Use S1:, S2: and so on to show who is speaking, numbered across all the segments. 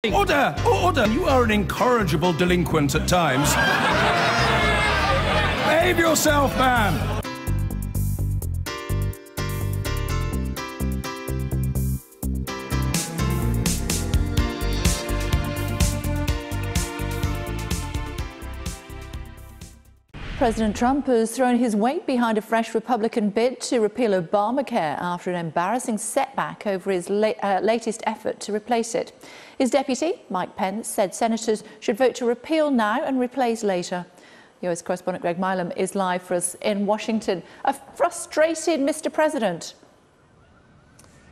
S1: Order! Order! You are an incorrigible delinquent at times. Behave yourself, man!
S2: President Trump has thrown his weight behind a fresh Republican bid to repeal Obamacare after an embarrassing setback over his latest effort to replace it. His deputy, Mike Pence, said senators should vote to repeal now and replace later. US correspondent Greg Milam is live for us in Washington. A frustrated Mr. President.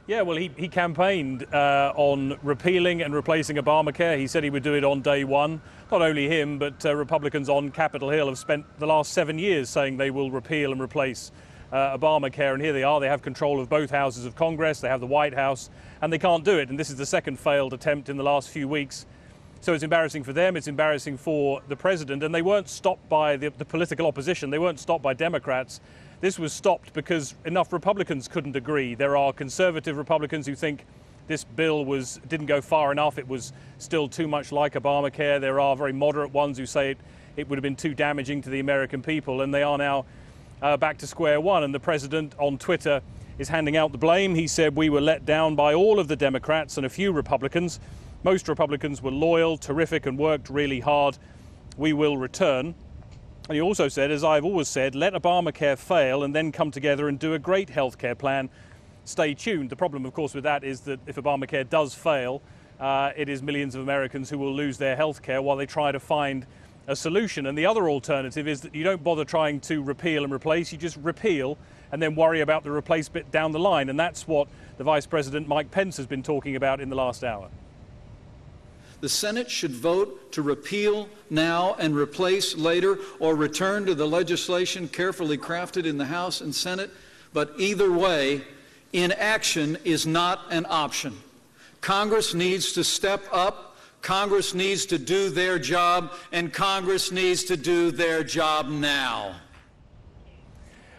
S3: Yeah, well, he campaigned on repealing and replacing Obamacare. He said he would do it on day one. Not only him, but Republicans on Capitol Hill have spent the last 7 years saying they will repeal and replace Obamacare. And here they are. They have control of both houses of Congress. They have the White House, and they can't do it. And this is the second failed attempt in the last few weeks. So it's embarrassing for them. It's embarrassing for the president. And they weren't stopped by the political opposition. They weren't stopped by Democrats. This was stopped because enough Republicans couldn't agree. There are conservative Republicans who think this bill didn't go far enough. It was still too much like Obamacare. There are very moderate ones who say it would have been too damaging to the American people. And they are now back to square one. And the president on Twitter is handing out the blame. He said, "We were let down by all of the Democrats and a few Republicans. Most Republicans were loyal, terrific, and worked really hard. We will return." And he also said, as I've always said, let Obamacare fail and then come together and do a great health care plan. Stay tuned. The problem, of course, with that is that if Obamacare does fail, it is millions of Americans who will lose their health care while they try to find a solution. And the other alternative is that you don't bother trying to repeal and replace. You just repeal and then worry about the replace bit down the line. And that's what the Vice President Mike Pence has been talking about in the last hour.
S4: The Senate should vote to repeal now and replace later, or return to the legislation carefully crafted in the House and Senate. But either way, inaction is not an option. Congress needs to step up, Congress needs to do their job, and Congress needs to do their job now.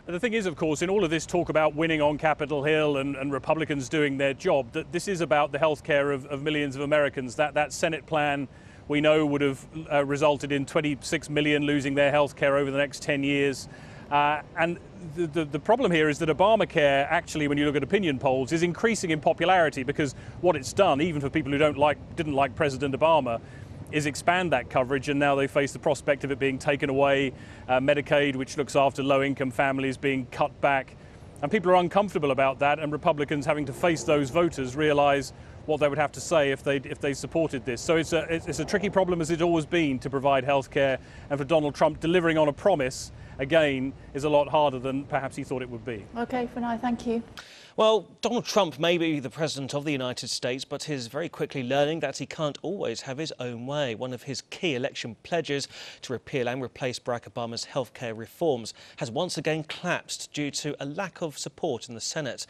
S3: And the thing is, of course, in all of this talk about winning on Capitol Hill and Republicans doing their job, that this is about the health care of millions of Americans. That Senate plan, we know, would have resulted in 26 million losing their health care over the next 10 years. And the problem here is that Obamacare, actually, when you look at opinion polls, is increasing in popularity because what it's done, even for people who didn't like President Obama, is expand that coverage, and now they face the prospect of it being taken away, Medicaid, which looks after low-income families, being cut back. And people are uncomfortable about that, and Republicans having to face those voters realize what they would have to say if they supported this. So it's a tricky problem, as it's always been, to provide health care, and for Donald Trump, delivering on a promise, again, is a lot harder than perhaps he thought it would be.
S2: OK, for now, thank you.
S5: Well, Donald Trump may be the President of the United States, but he's very quickly learning that he can't always have his own way. One of his key election pledges to repeal and replace Barack Obama's healthcare reforms has once again collapsed due to a lack of support in the Senate.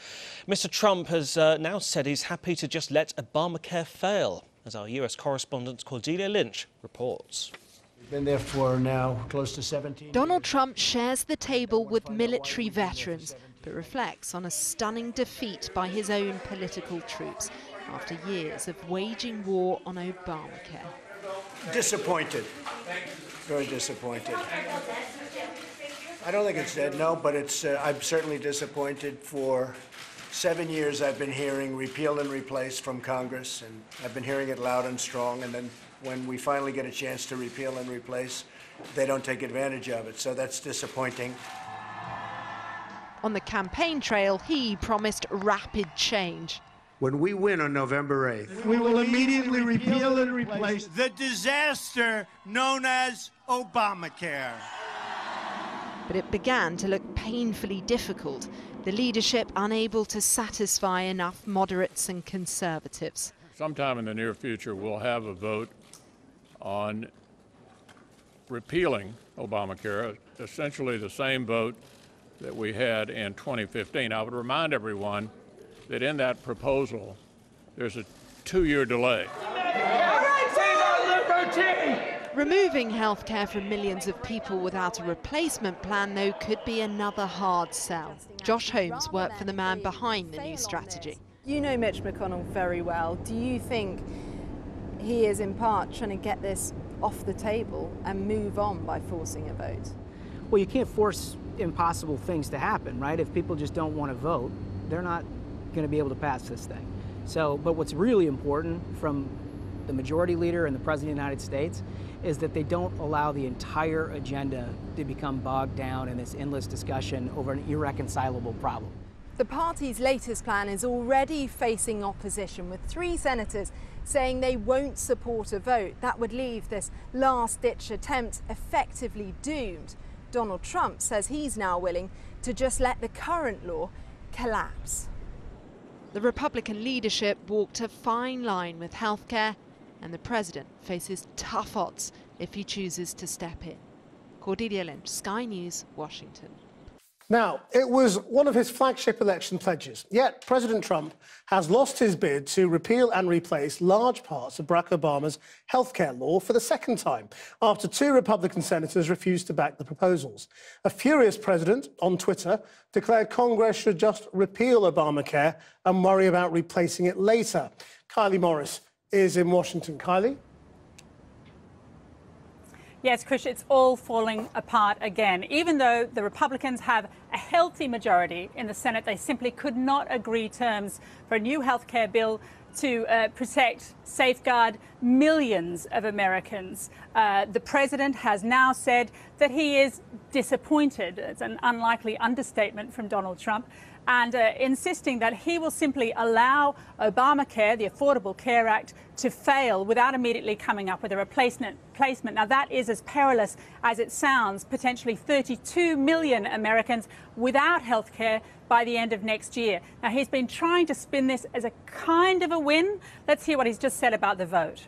S5: Mr. Trump has now said he's happy to just let Obamacare fail, as our US correspondent Cordelia Lynch reports.
S6: Been there for now close to 17
S7: Donald Trump shares the table with military veterans, but reflects on a stunning defeat by his own political troops after years of waging war on Obamacare.
S6: Disappointed. Very disappointed. I don't think it's dead, no, but I'm certainly disappointed. For 7 years I've been hearing repeal and replace from Congress, and I've been hearing it loud and strong, and then when we finally get a chance to repeal and replace, they don't take advantage of it, so that's disappointing.
S7: On the campaign trail, he promised rapid change.
S6: When we win on November 8th,
S8: we will immediately repeal and replace the disaster known as Obamacare.
S7: But it began to look painfully difficult, the leadership unable to satisfy enough moderates and conservatives.
S9: Sometime in the near future, we'll have a vote on repealing Obamacare, essentially the same vote that we had in 2015. I would remind everyone that in that proposal, there's a 2-year delay.
S7: Removing health care from millions of people without a replacement plan, though, could be another hard sell. Josh Holmes worked for the man behind the new strategy.
S10: You know Mitch McConnell very well. Do you think he is in part trying to get this off the table and move on by forcing a vote.
S11: Well, you can't force impossible things to happen, right? If people just don't want to vote, they're not going to be able to pass this thing. So, but what's really important from the majority leader and the President of the United States is that they don't allow the entire agenda to become bogged down in this endless discussion over an irreconcilable problem.
S10: The party's latest plan is already facing opposition, with 3 senators saying they won't support a vote. That would leave this last-ditch attempt effectively doomed. Donald Trump says he's now willing to just let the current law collapse.
S7: The Republican leadership walked a fine line with healthcare, and the president faces tough odds if he chooses to step in. Cordelia Lynch, Sky News, Washington.
S12: Now, it was one of his flagship election pledges, yet President Trump has lost his bid to repeal and replace large parts of Barack Obama's healthcare law for the second time, after 2 Republican senators refused to back the proposals. A furious president on Twitter declared Congress should just repeal Obamacare and worry about replacing it later. Kylie Morris is in Washington. Kylie?
S13: Yes, Krish, it's all falling apart again. Even though the Republicans have a healthy majority in the Senate, they simply could not agree terms for a new health care bill to protect, safeguard millions of Americans. The president has now said that he is disappointed. It's an unlikely understatement from Donald Trump. And insisting that he will simply allow Obamacare, the Affordable Care Act, to fail without immediately coming up with a replacement. Now, that is as perilous as it sounds. Potentially 32 million Americans without health care by the end of next year. Now, he's been trying to spin this as a kind of a win. Let's hear what he's just said about the vote.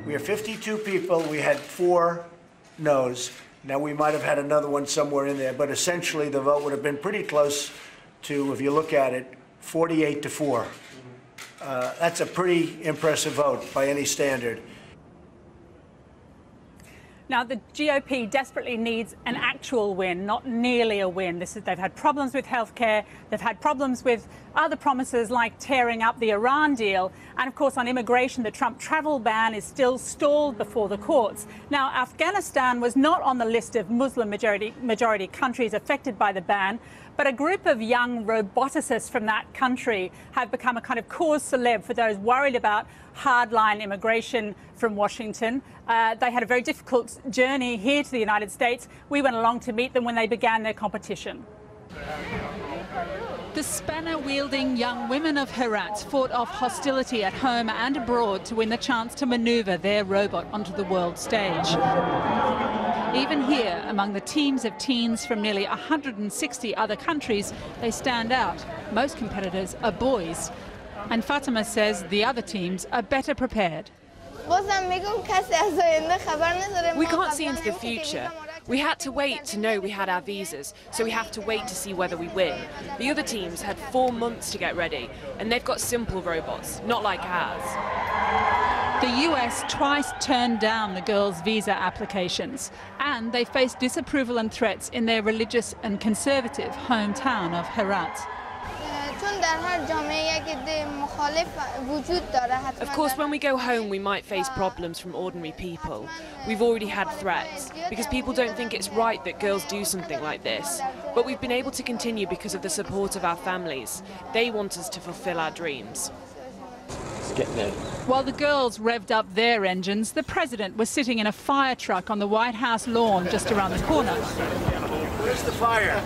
S6: We have 52 people. We had 4 no's. Now, we might have had another one somewhere in there, but essentially the vote would have been pretty close to, if you look at it, 48-4. That's a pretty impressive vote by any standard.
S13: Now, the GOP desperately needs an actual win, not nearly a win. They've had problems with healthcare. They've had problems with other promises like tearing up the Iran deal. And, of course, on immigration, the Trump travel ban is still stalled before the courts. Now, Afghanistan was not on the list of Muslim majority countries affected by the ban, but a group of young roboticists from that country have become a kind of cause célèbre for those worried about hardline immigration from Washington. They had a very difficult journey here to the United States. We went along to meet them when they began their competition. The spanner-wielding young women of Herat fought off hostility at home and abroad to win the chance to maneuver their robot onto the world stage. Even here, among the teams of teens from nearly 160 other countries, they stand out. Most competitors are boys. And Fatima says the other teams are better prepared.
S14: We can't see into the future. We had to wait to know we had our visas, so we have to wait to see whether we win. The other teams had 4 months to get ready, and they've got simple robots, not like ours.
S13: The US twice turned down the girls' visa applications, and they faced disapproval and threats in their religious and conservative hometown of Herat.
S14: Of course, when we go home, we might face problems from ordinary people. We've already had threats, because people don't think it's right that girls do something like this. But we've been able to continue because of the support of our families. They want us to fulfill our dreams.
S13: While the girls revved up their engines, the president was sitting in a fire truck on the White House lawn just around the corner.
S6: Where's the fire?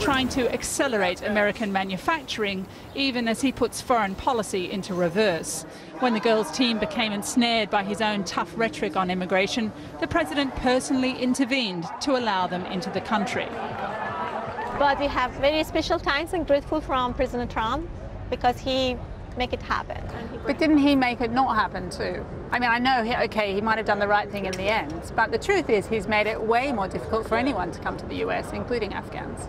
S13: Trying to accelerate American manufacturing, even as he puts foreign policy into reverse. When the girls' team became ensnared by his own tough rhetoric on immigration, the president personally intervened to allow them into the country.
S15: But we have very special thanks and grateful from President Trump because he make it happen.
S13: But didn't he make it not happen too? I mean, I know, he might have done the right thing in the end, but the truth is he's made it way more difficult for anyone to come to the US, including Afghans.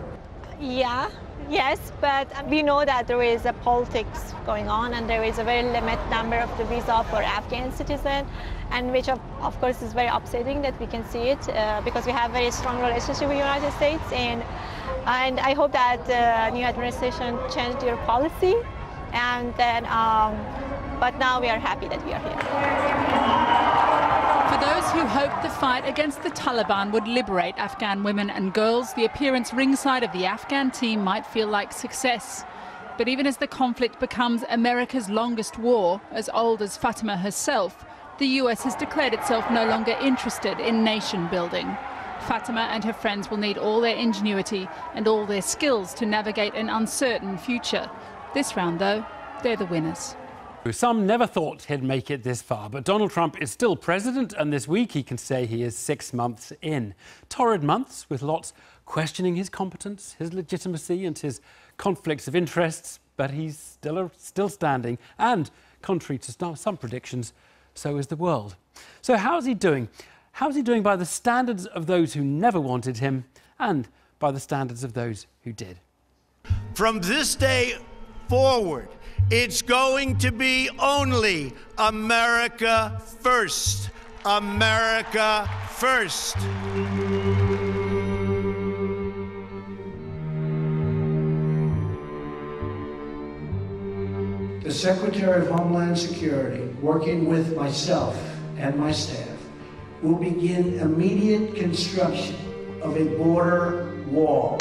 S15: Yes, but we know that there is a politics going on and there is a very limited number of the visa for Afghan citizens, and which of course is very upsetting that we can see it because we have a very strong relationship with the United States, and I hope that the new administration changed their policy and then But now we are happy that we are here.
S13: For those who hoped the fight against the Taliban would liberate Afghan women and girls, the appearance ringside of the Afghan team might feel like success. But even as the conflict becomes America's longest war, as old as Fatima herself, the US has declared itself no longer interested in nation building. Fatima and her friends will need all their ingenuity and all their skills to navigate an uncertain future. This round, though, they're the winners.
S16: Some never thought he'd make it this far, but Donald Trump is still president, and this week he can say he is 6 months in. Torrid months, with lots questioning his competence, his legitimacy and his conflicts of interests, but he's still standing, and, contrary to some predictions, so is the world. So how's he doing? How's he doing by the standards of those who never wanted him, and by the standards of those who did?
S8: From this day forward, it's going to be only America first. America first.
S6: The Secretary of Homeland Security, working with myself and my staff, will begin immediate construction of a border wall.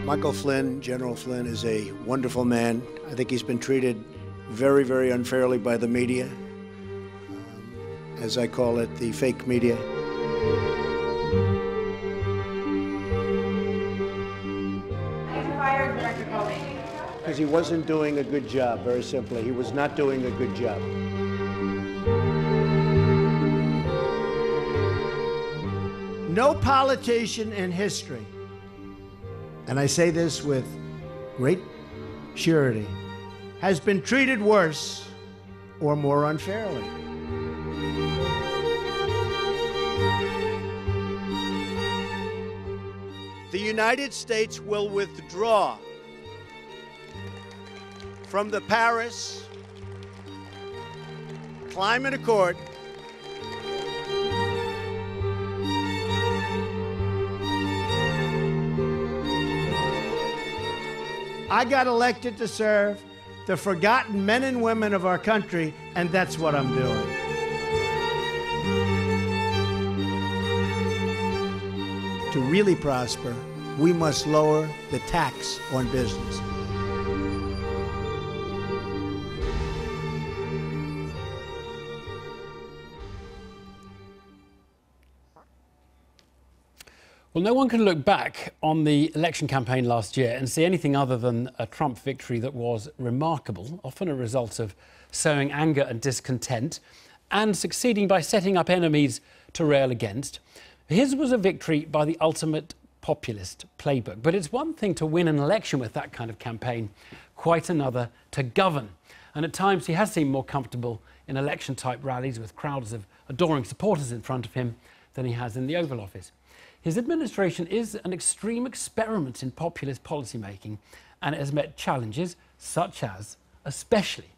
S6: Michael Flynn, General Flynn, is a wonderful man. I think he's been treated very, very unfairly by the media, as I call it, the fake media. Because he wasn't doing a good job, very simply. He was not doing a good job.
S8: No politician in history, and I say this with great surety, has been treated worse or more unfairly. The United States will withdraw from the Paris Climate Accord I got elected to serve the forgotten men and women of our country, and that's what I'm doing. To really prosper, we must lower the tax on business.
S16: Well, no one can look back on the election campaign last year and see anything other than a Trump victory that was remarkable, often a result of sowing anger and discontent and succeeding by setting up enemies to rail against. His was a victory by the ultimate populist playbook. But it's one thing to win an election with that kind of campaign, quite another to govern. And at times he has seemed more comfortable in election-type rallies with crowds of adoring supporters in front of him than he has in the Oval Office. His administration is an extreme experiment in populist policymaking, and it has met challenges such as, especially,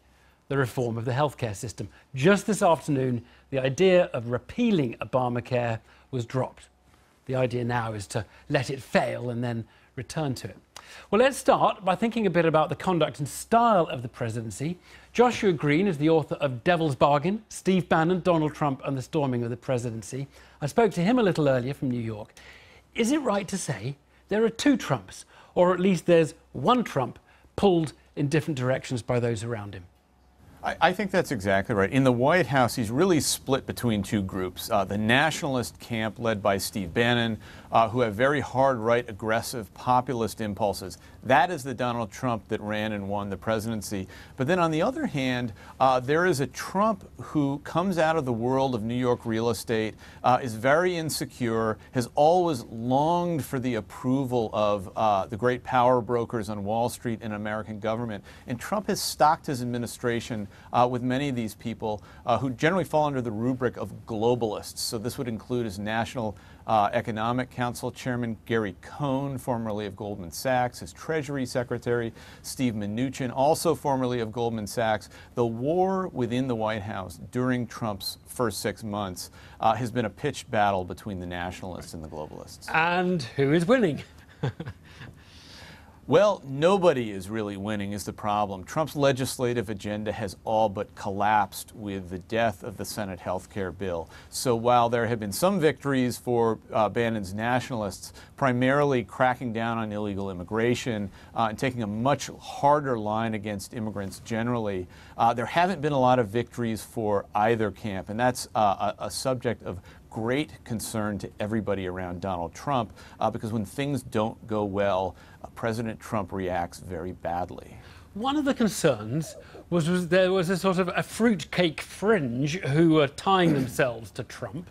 S16: the reform of the healthcare system. Just this afternoon, the idea of repealing Obamacare was dropped. The idea now is to let it fail and then return to it. Well, let's start by thinking a bit about the conduct and style of the presidency. Joshua Green is the author of Devil's Bargain, Steve Bannon, Donald Trump and the Storming of the Presidency. I spoke to him a little earlier from New York. Is it right to say there are two Trumps, or at least there's one Trump pulled in different directions by those around him?
S17: I think that's exactly right. In the White House, he's really split between two groups. The nationalist camp led by Steve Bannon, who have very hard right, aggressive, populist impulses. That is the Donald Trump that ran and won the presidency. But then on the other hand, there is a Trump who comes out of the world of New York real estate, is very insecure, has always longed for the approval of the great power brokers on Wall Street and American government. And Trump has stocked his administration with many of these people who generally fall under the rubric of globalists. So this would include his National Economic Council Chairman Gary Cohn, formerly of Goldman Sachs, his Treasury Secretary Steve Mnuchin, also formerly of Goldman Sachs. The war within the White House during Trump's first 6 months has been a pitched battle between the nationalists and the globalists.
S16: And who is winning?
S17: Well, nobody is really winning is the problem. Trump's legislative agenda has all but collapsed with the death of the Senate health care bill. So while there have been some victories for Bannon's nationalists, primarily cracking down on illegal immigration and taking a much harder line against immigrants generally, there haven't been a lot of victories for either camp. And that's a subject of great concern to everybody around Donald Trump, because when things don't go well, President Trump reacts very badly.
S16: One of the concerns was there was a sort of a fruitcake fringe who were tying themselves to Trump.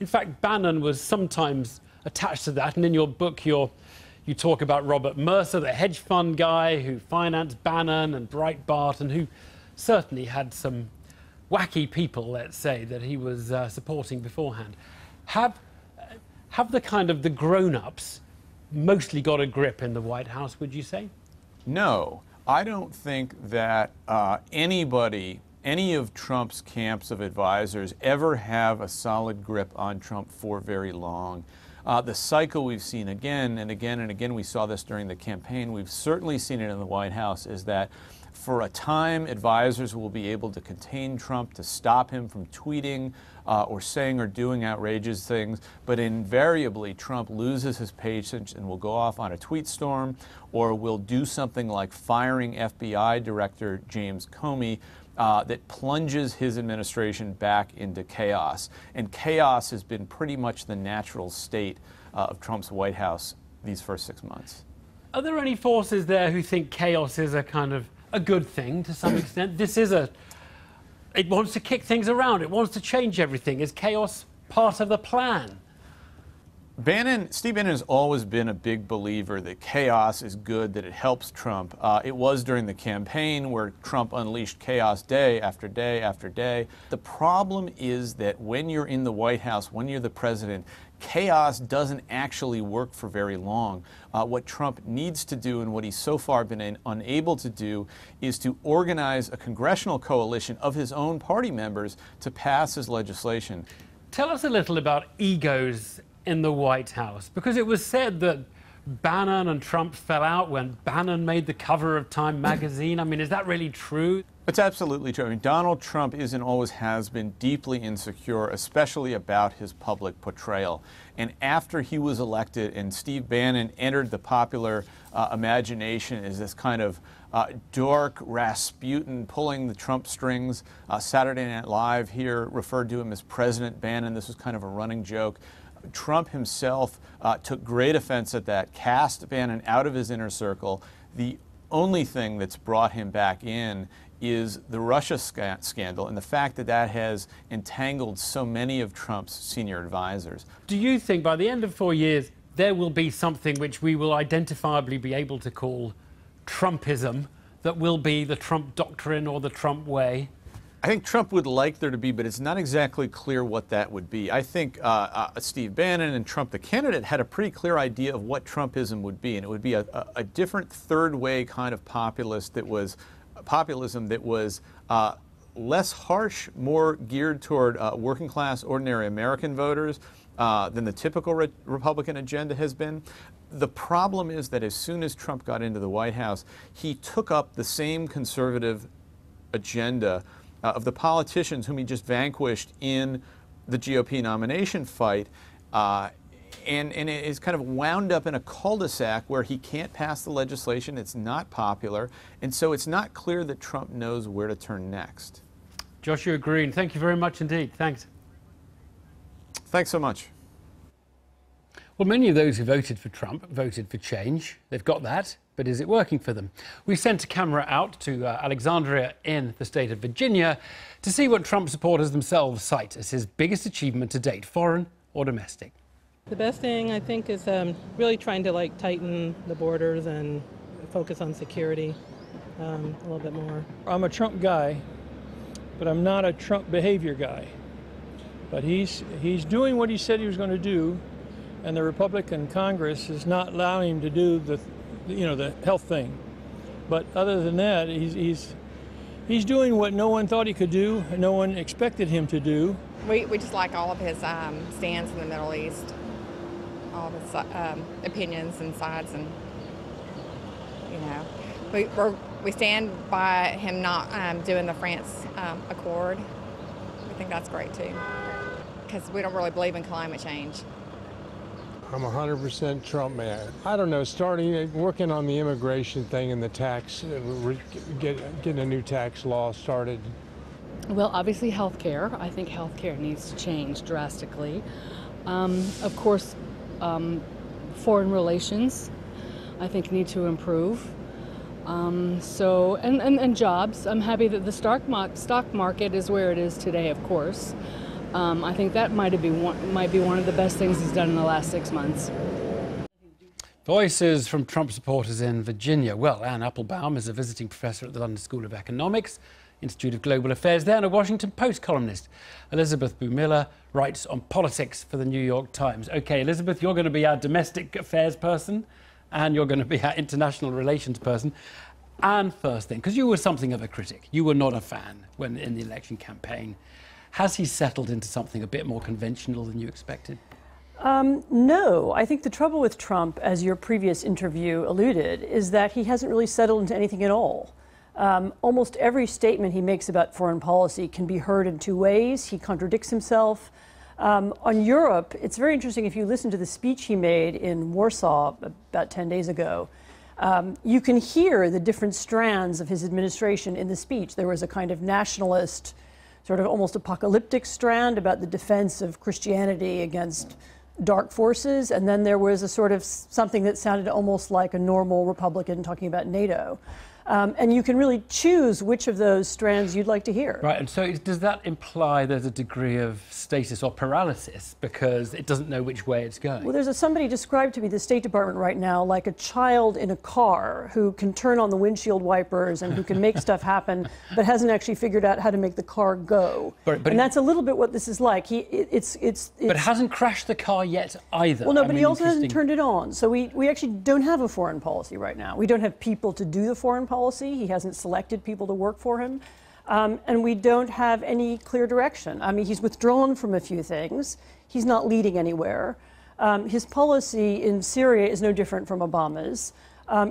S16: In fact, Bannon was sometimes attached to that, and in your book you talk about Robert Mercer, the hedge fund guy who financed Bannon and Breitbart, and who certainly had some wacky people, let's say, that he was supporting beforehand. Have the kind of the grown-ups mostly got a grip in the White House, would you say?
S17: No, I don't think that any of Trump's camps of advisors ever have a solid grip on Trump for very long. The cycle we've seen again and again and again, we saw this during the campaign, we've certainly seen it in the White House, is that for a time, advisors will be able to contain Trump, to stop him from tweeting or saying or doing outrageous things, but invariably Trump loses his patience and will go off on a tweet storm, or will do something like firing FBI Director James Comey that plunges his administration back into chaos. And chaos has been pretty much the natural state of Trump's White House these first 6 months.
S16: Are there any forces there who think chaos is a kind of a good thing to some extent? It wants to kick things around. It wants to change everything. Is chaos part of the plan?
S17: Steve Bannon has always been a big believer that chaos is good, that it helps Trump. It was during the campaign where Trump unleashed chaos day after day after day. The problem is that when you're in the White House, when you're the president, chaos doesn't actually work for very long. What Trump needs to do, and what he's so far been unable to do, is to organize a congressional coalition of his own party members to pass his legislation.
S16: Tell us a little about egos in the White House, because it was said that Bannon and Trump fell out when Bannon made the cover of Time magazine. I mean, is that really true?
S17: It's absolutely true. I mean, Donald Trump is and always has been deeply insecure, especially about his public portrayal. And after he was elected and Steve Bannon entered the popular imagination as this kind of dark Rasputin pulling the Trump strings, Saturday Night Live here referred to him as President Bannon. This was kind of a running joke. Trump himself took great offense at that, cast Bannon out of his inner circle. The only thing that's brought him back in is the Russia scandal and the fact that that has entangled so many of Trump's senior advisors.
S16: Do you think by the end of 4 years there will be something which we will identifiably be able to call Trumpism, that will be the Trump doctrine or the Trump way?
S17: I think Trump would like there to be, but it's not exactly clear what that would be. I think Steve Bannon and Trump, the candidate, had a pretty clear idea of what Trumpism would be, and it would be a different third-way kind of populism that was less harsh, more geared toward working-class, ordinary American voters than the typical Republican agenda has been. The problem is that as soon as Trump got into the White House, he took up the same conservative agenda of the politicians whom he just vanquished in the GOP nomination fight, and it is kind of wound up in a cul-de-sac where he can't pass the legislation, it's not popular, and so it's not clear that Trump knows where to turn next.
S16: Joshua Green, thank you very much indeed. Thanks.
S17: Thanks so much.
S16: Well, many of those who voted for Trump voted for change. They've got that. But is it working for them? We sent a camera out to Alexandria in the state of Virginia to see what Trump supporters themselves cite as his biggest achievement to date, foreign or domestic.
S18: The best thing, I think, is really trying to tighten the borders and focus on security a little bit more.
S19: I'm a Trump guy, but I'm not a Trump behavior guy. But he's doing what he said he was going to do, and the Republican Congress is not allowing him to do the health thing. But other than that, he's doing what no one thought he could do, and no one expected him to do.
S20: We just like all of his stands in the Middle East, all of his opinions and sides, and You know, we stand by him not doing the France Accord. We think that's great too, because we don't really believe in climate change.
S21: I'm 100% Trump man. I don't know, working on the immigration thing and the tax, getting a new tax law started.
S22: Well, obviously health care. I think health care needs to change drastically. Of course, foreign relations, I think, need to improve. And jobs. I'm happy that the stock market is where it is today, of course. I think that might be one of the best things he's done in the last 6 months.
S16: Voices from Trump supporters in Virginia. Well, Anne Applebaum is a visiting professor at the London School of Economics, Institute of Global Affairs there, and a Washington Post columnist. Elizabeth Bumiller writes on politics for the New York Times. OK, Elizabeth, you're going to be our domestic affairs person and you're going to be our international relations person. And first thing, because you were something of a critic, you were not a fan when in the election campaign. Has he settled into something a bit more conventional than you expected?
S23: No. I think the trouble with Trump, as your previous interview alluded, is that he hasn't really settled into anything at all. Almost every statement he makes about foreign policy can be heard in two ways. He contradicts himself. On Europe, it's very interesting if you listen to the speech he made in Warsaw about 10 days ago. You can hear the different strands of his administration in the speech. There was a kind of nationalist, sort of almost apocalyptic strand about the defense of Christianity against dark forces, and then there was a sort of something that sounded almost like a normal Republican talking about NATO. And you can really choose which of those strands you'd like to hear.
S16: Right, and so does that imply there's a degree of stasis or paralysis because it doesn't know which way it's going?
S23: Well, there's somebody described to me, the State Department right now, like a child in a car who can turn on the windshield wipers and who can make stuff happen, but hasn't actually figured out how to make the car go. And that's a little bit what this is like.
S16: But hasn't crashed the car yet either.
S23: Well, no, but he also hasn't turned it on. So we actually don't have a foreign policy right now. We don't have people to do the foreign policy. He hasn't selected people to work for him. And we don't have any clear direction. I mean, he's withdrawn from a few things. He's not leading anywhere. His policy in Syria is no different from Obama's.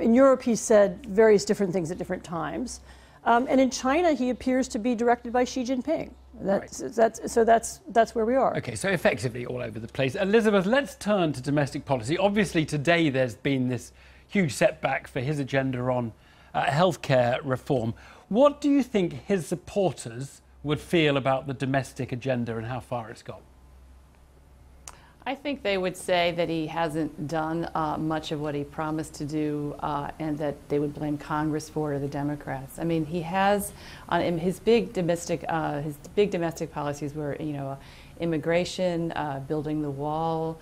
S23: In Europe, he said various different things at different times. And in China, he appears to be directed by Xi Jinping. That's where we are.
S16: OK, so effectively all over the place. Elizabeth, let's turn to domestic policy. Obviously, today there's been this huge setback for his agenda on healthcare reform. What do you think his supporters would feel about the domestic agenda and how far it's gone?
S24: I think they would say that he hasn't done much of what he promised to do, and that they would blame Congress for it, or the Democrats. I mean, he has his big domestic policies were, immigration, building the wall,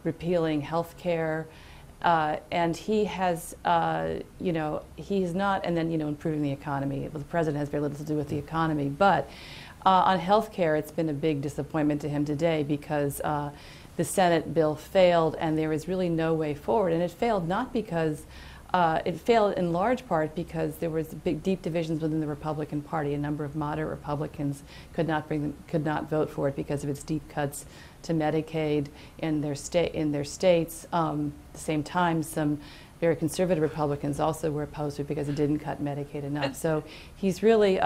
S24: repealing health care. And he has, he's not, and then, improving the economy. Well, the president has very little to do with the economy. But on health care, it's been a big disappointment to him today because the Senate bill failed and there is really no way forward. And it failed not because, it failed in large part because there was deep divisions within the Republican Party. A number of moderate Republicans could not vote for it because of its deep cuts to Medicaid in their states. At the same time, some very conservative Republicans also were opposed to it because it didn't cut Medicaid enough. So he's really,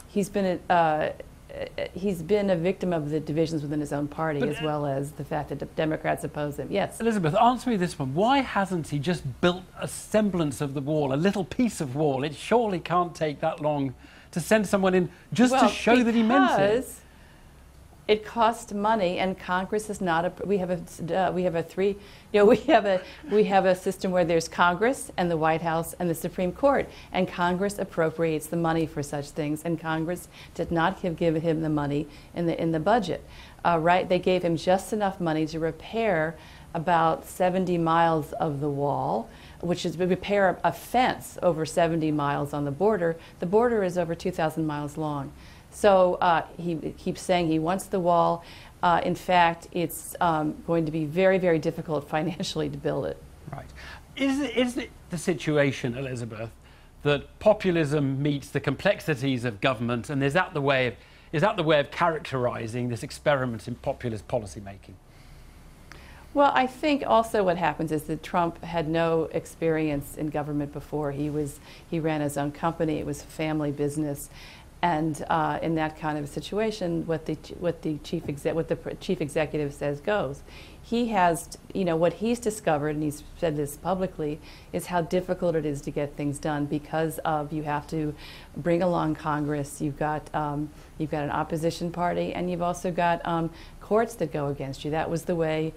S24: he's been a victim of the divisions within his own party, as well as the fact that the Democrats oppose him. Yes.
S16: Elizabeth, answer me this one. Why hasn't he just built a semblance of the wall, a little piece of wall? It surely can't take that long to send someone in just to show that he meant it.
S24: It costs money, and Congress is not we have a system where there's Congress and the White House and the Supreme Court, and Congress appropriates the money for such things, and Congress did not give him the money in the budget. Right? They gave him just enough money to repair about 70 miles of the wall, which is to repair a fence over 70 miles on the border. The border is over 2,000 miles long. So he keeps saying he wants the wall. In fact, it's going to be very, very difficult financially to build it.
S16: Right. Is it the situation, Elizabeth, that populism meets the complexities of government, and is that the way of characterising this experiment in populist policy making?
S24: Well, I think also what happens is that Trump had no experience in government before. He ran his own company. It was a family business, and in that kind of a situation, what the chief executive says goes. He has, what he's discovered, and he's said this publicly, is how difficult it is to get things done because of you have to bring along Congress. You've got an opposition party, and you've also got courts that go against you. That was the way.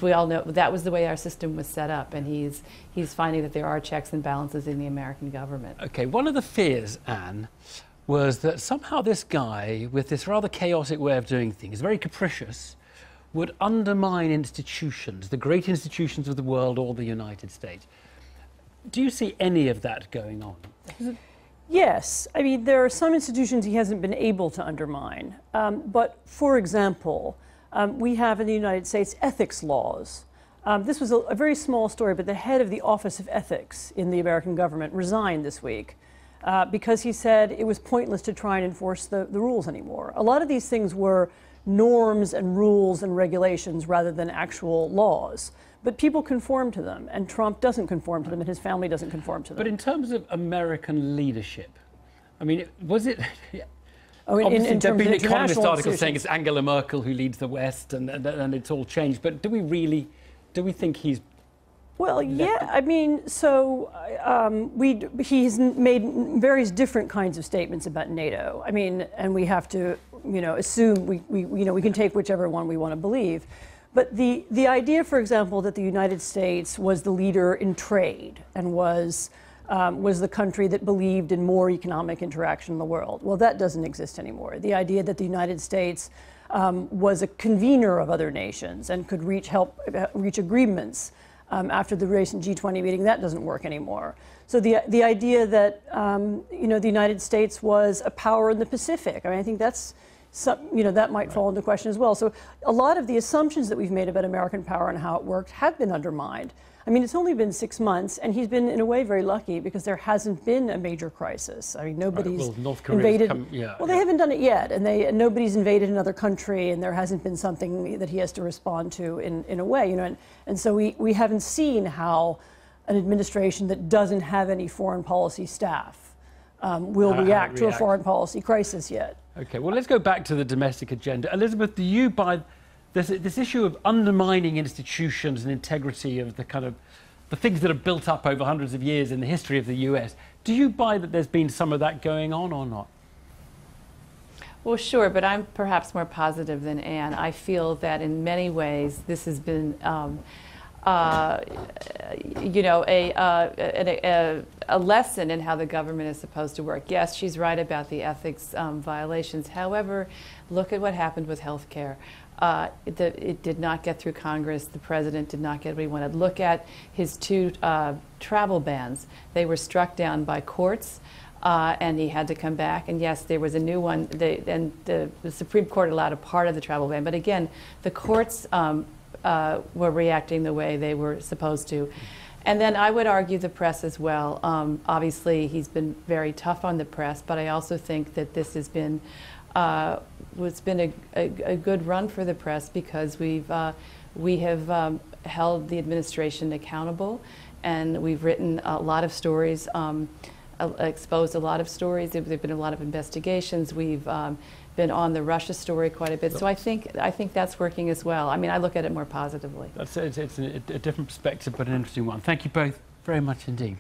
S24: We all know that was the way our system was set up, and he's finding that there are checks and balances in the American government.
S16: Okay, one of the fears, Anne, was that somehow this guy, with this rather chaotic way of doing things, very capricious, would undermine institutions, the great institutions of the world or the United States. Do you see any of that going on?
S23: Yes. I mean, there are some institutions he hasn't been able to undermine. But, for example, we have in the United States ethics laws. This was a very small story, but the head of the Office of Ethics in the American government resigned this week because he said it was pointless to try and enforce the rules anymore. A lot of these things were norms and rules and regulations rather than actual laws. But people conform to them, and Trump doesn't conform to them, and his family doesn't conform to them.
S16: But in terms of American leadership, I mean, was it...
S23: Oh, in
S16: there have been
S23: international
S16: economist articles saying
S23: institutions.
S16: it's Angela Merkel who leads the West, and it's all changed. But do we think he's...
S23: Well, yeah, I mean, so he's made various different kinds of statements about NATO. I mean, and we have to, assume we can take whichever one we want to believe. But the idea, for example, that the United States was the leader in trade and was the country that believed in more economic interaction in the world. Well, that doesn't exist anymore. The idea that the United States was a convener of other nations and could help reach agreements after the recent G20 meeting, that doesn't work anymore. So the idea that the United States was a power in the Pacific, I mean, I think that's that might fall into question as well. So a lot of the assumptions that we've made about American power and how it worked have been undermined. I mean, it's only been 6 months, and he's been, in a way, very lucky because there hasn't been a major crisis. I mean, nobody's invaded. Well, they haven't done it yet, and nobody's invaded another country, and there hasn't been something that he has to respond to in a way, And so we haven't seen how an administration that doesn't have any foreign policy staff will react to a foreign policy crisis yet.
S16: Okay, well, let's go back to the domestic agenda. Elizabeth, do you buy this issue of undermining institutions and integrity of the things that have built up over hundreds of years in the history of the US? Do you buy that there's been some of that going on or not?
S24: Well, sure, but I'm perhaps more positive than Anne. I feel that in many ways this has been a lesson in how the government is supposed to work. Yes, she's right about the ethics violations. However, look at what happened with health care. It did not get through Congress. The president did not get what he wanted. Look at his 2 travel bans. They were struck down by courts, and he had to come back. And yes, there was a new one, and the Supreme Court allowed a part of the travel ban. But again, the courts were reacting the way they were supposed to. And then I would argue the press as well. Obviously, he's been very tough on the press, but I also think that this has been it's been a good run for the press because we have held the administration accountable, and we've written a lot of stories, exposed a lot of stories. There've been a lot of investigations. We've been on the Russia story quite a bit. So I think that's working as well. I mean, I look at it more positively.
S16: It's a different perspective, but an interesting one. Thank you both very much indeed.